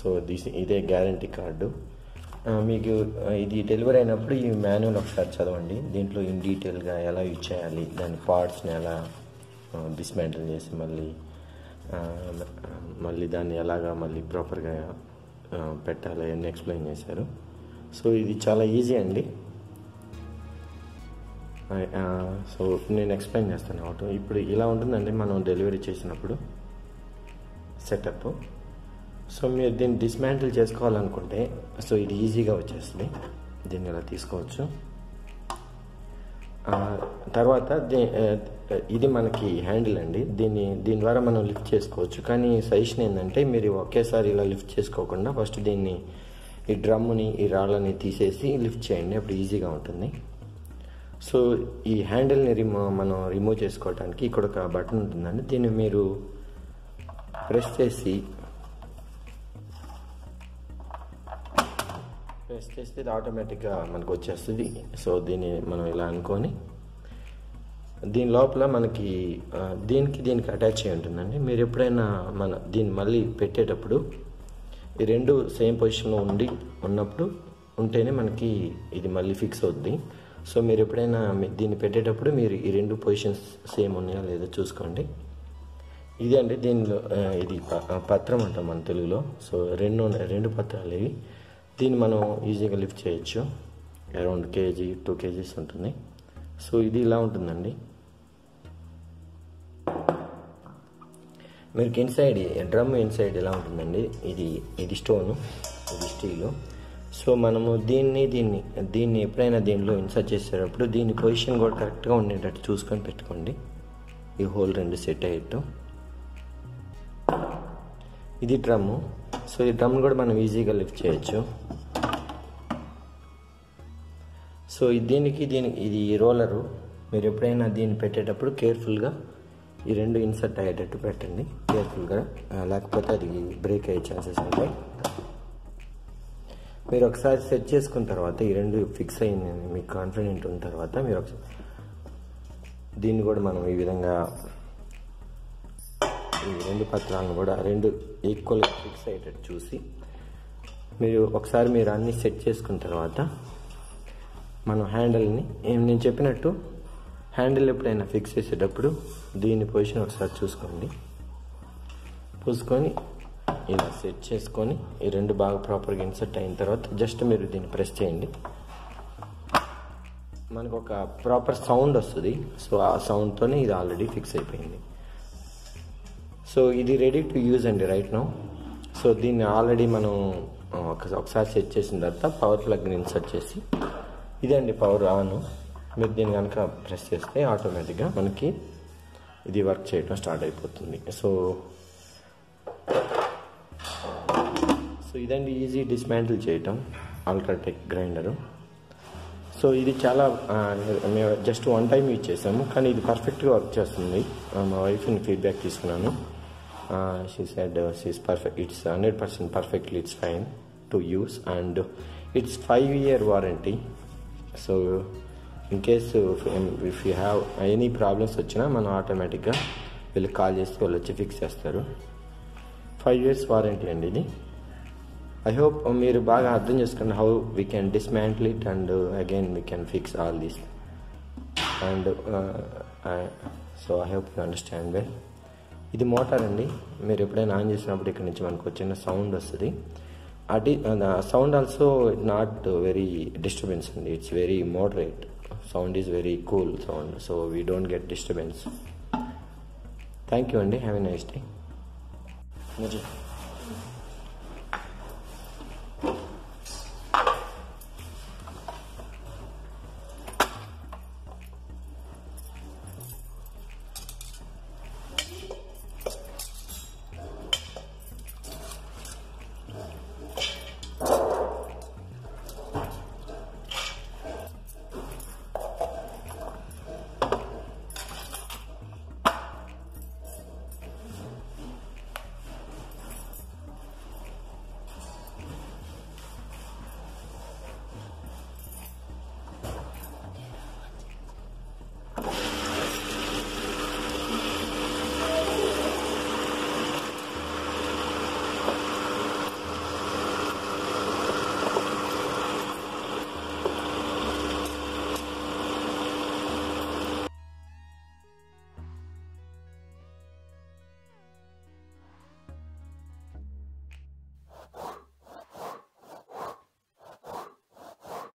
So ఇదే guarantee card. మీకు ఇది డెలివరీ అయినప్పుడు ఈ మాన్యువల్ ఒకసారి చదవండి. దీంట్లో ఇన్ డీటెయిల్గా ఎలా యూజ్ చేయాలి, దాని పార్ట్స్ని ఎలా డిస్మాంటిల్ చేసి మళ్ళీ దాన్ని ఎలాగా మళ్ళీ ప్రాపర్గా పెట్టాలి అని ఎక్స్ప్లెయిన్ చేశారు. సో ఇది చాలా ఈజీ అండి. సో నేను ఎక్స్ప్లెయిన్ చేస్తాను అవుట్. ఇప్పుడు ఇలా ఉంటుందండి మనం డెలివరీ చేసినప్పుడు సెటప్. సో మీరు దీన్ని డిస్మాంటిల్ చేసుకోవాలనుకుంటే సో ఇది ఈజీగా వచ్చేస్తుంది. దీన్ని ఇలా తీసుకోవచ్చు. తర్వాత ఇది మనకి హ్యాండిల్ అండి. దీని ద్వారా మనం లిఫ్ట్ చేసుకోవచ్చు. కానీ సజెషన్ ఏంటంటే మీరు ఒకేసారి ఇలా లిఫ్ట్ చేసుకోకుండా ఫస్ట్ దీన్ని ఈ డ్రమ్ని ఈ రాళ్ళని తీసేసి లిఫ్ట్ చేయండి, అప్పుడు ఈజీగా ఉంటుంది. సో ఈ హ్యాండిల్ని మనం రిమూవ్ చేసుకోవడానికి ఇక్కడ ఒక బటన్ ఉంటుందండి. దీన్ని మీరు ప్రెస్ చేస్తే ఇది ఆటోమేటిక్గా మనకు వచ్చేస్తుంది. సో దీన్ని మనం ఇలా అనుకొని దీని లోపల మనకి దీనికి అటాచ్ అయి ఉంటుందండి. మీరు ఎప్పుడైనా దీన్ని మళ్ళీ పెట్టేటప్పుడు ఈ రెండు సేమ్ పొజిషన్లో ఉన్నప్పుడు ఉంటేనే మనకి ఇది మళ్ళీ ఫిక్స్ అవుద్ది. సో మీరు ఎప్పుడైనా దీన్ని పెట్టేటప్పుడు మీరు ఈ రెండు పొజిషన్స్ సేమ్ ఉన్నాయా లేదో చూసుకోండి. అండి దీనిలో ఇది పత్రం అంటాం మన తెలుగులో. సో రెండు పత్రాలు ఇవి. దీన్ని మనం ఈజీగా లిఫ్ట్ చేయొచ్చు. అరౌండ్ 1-2 kgs ఉంటుంది. సో ఇది ఇలా ఉంటుందండి. మీకు ఇన్సైడ్ డ్రమ్ ఇన్సైడ్ ఎలా ఉంటుందండి, ఇది స్టోను, ఇది స్టీలు. సో మనము దీన్ని ఎప్పుడైనా దీనిలో ఇన్సర్ట్ చేసేటప్పుడు దీని పొజిషన్ కూడా కరెక్ట్గా ఉండేటట్టు చూసుకొని పెట్టుకోండి. ఈ హోల్ రెండు సెట్ అయ్యేట్టు. ఇది డ్రమ్ము. సో ఈ డ్రమ్ కూడా మనం ఈజీగా లిఫ్ట్ చేయొచ్చు. సో ఇది రోలరు. మీరు ఎప్పుడైనా దీన్ని పెట్టేటప్పుడు కేర్ఫుల్గా ఈ రెండు ఇన్సర్ట్ అయ్యేటట్టు పెట్టండి కేర్ఫుల్గా, లేకపోతే అది బ్రేక్ అయ్యే ఛాన్సెస్ ఉంటాయి. మీరు ఒకసారి సెట్ చేసుకున్న తర్వాత ఈ రెండు ఫిక్స్ అయ్యిందని మీకు కాన్ఫిడెంట్ ఉన్న తర్వాత మీరు ఒకసారి దీన్ని కూడా మనం ఈ విధంగా ఈ రెండు పత్రాలను కూడా రెండు ఈక్వల్గా ఫిక్స్ అయ్యేటట్టు చూసి మీరు అన్నీ సెట్ చేసుకున్న తర్వాత మనం హ్యాండిల్ని నేను చెప్పినట్టు హ్యాండిల్ ఎప్పుడైనా ఫిక్స్ చేసేటప్పుడు దీని పొజిషన్ ఒకసారి చూసుకొని ఇలా సెట్ చేసుకొని ఈ రెండు బాగా ప్రాపర్గా ఇన్సర్ట్ అయిన తర్వాత జస్ట్ మీరు దీన్ని ప్రెస్ చేయండి. మనకు ఒక ప్రాపర్ సౌండ్ వస్తుంది. సో ఆ సౌండ్తోనే ఇది ఆల్రెడీ ఫిక్స్ అయిపోయింది. సో ఇది రెడీ టు యూజ్ అండి రైట్ నౌ. సో దీన్ని ఆల్రెడీ మనం ఒకసారి సెట్ చేసిన తర్వాత పవర్ ప్లగ్ని ఇన్సర్ట్ చేసి ఇదండి పవర్ ఆన్. మీరు దీన్ని కనుక ప్రెస్ చేస్తే ఆటోమేటిక్గా మనకి ఇది వర్క్ చేయడం స్టార్ట్ అయిపోతుంది. సో ఇదండి ఈజీ డిస్మాంటిల్ చేయటం అల్ట్రాటెక్ గ్రైండరు. సో ఇది చాలా మేము జస్ట్ 1 time యూజ్ చేసాము, కానీ ఇది పర్ఫెక్ట్గా వర్క్ చేస్తుంది. మా వైఫ్ని ఫీడ్బ్యాక్ తీసుకున్నాను. She said she's perfect, it's 100% perfectly, it's fine to use and it's 5-year warranty. So in case if you have any problems వచ్చినా మనం ఆటోమేటిక్గా వీళ్ళకి కాల్ చేస్తే వాళ్ళు వచ్చి ఫిక్స్ చేస్తారు. 5 years వారంటీ అండి ఇది. I hope మీరు బాగా అర్థం చేసుకోండి how we can dismantle it and again we can fix all these and so I hope you understand well. ఇది మోటార్ అండి. మీరు ఎప్పుడైనా ఆన్ చేసినప్పుడు ఇక్కడ నుంచి మనకు చిన్న సౌండ్ వస్తుంది. అది sound also not very disturbance అండి. It's very moderate sound, is very cool sound. So we don't get disturbance. Thank you అండి. Have a nice day.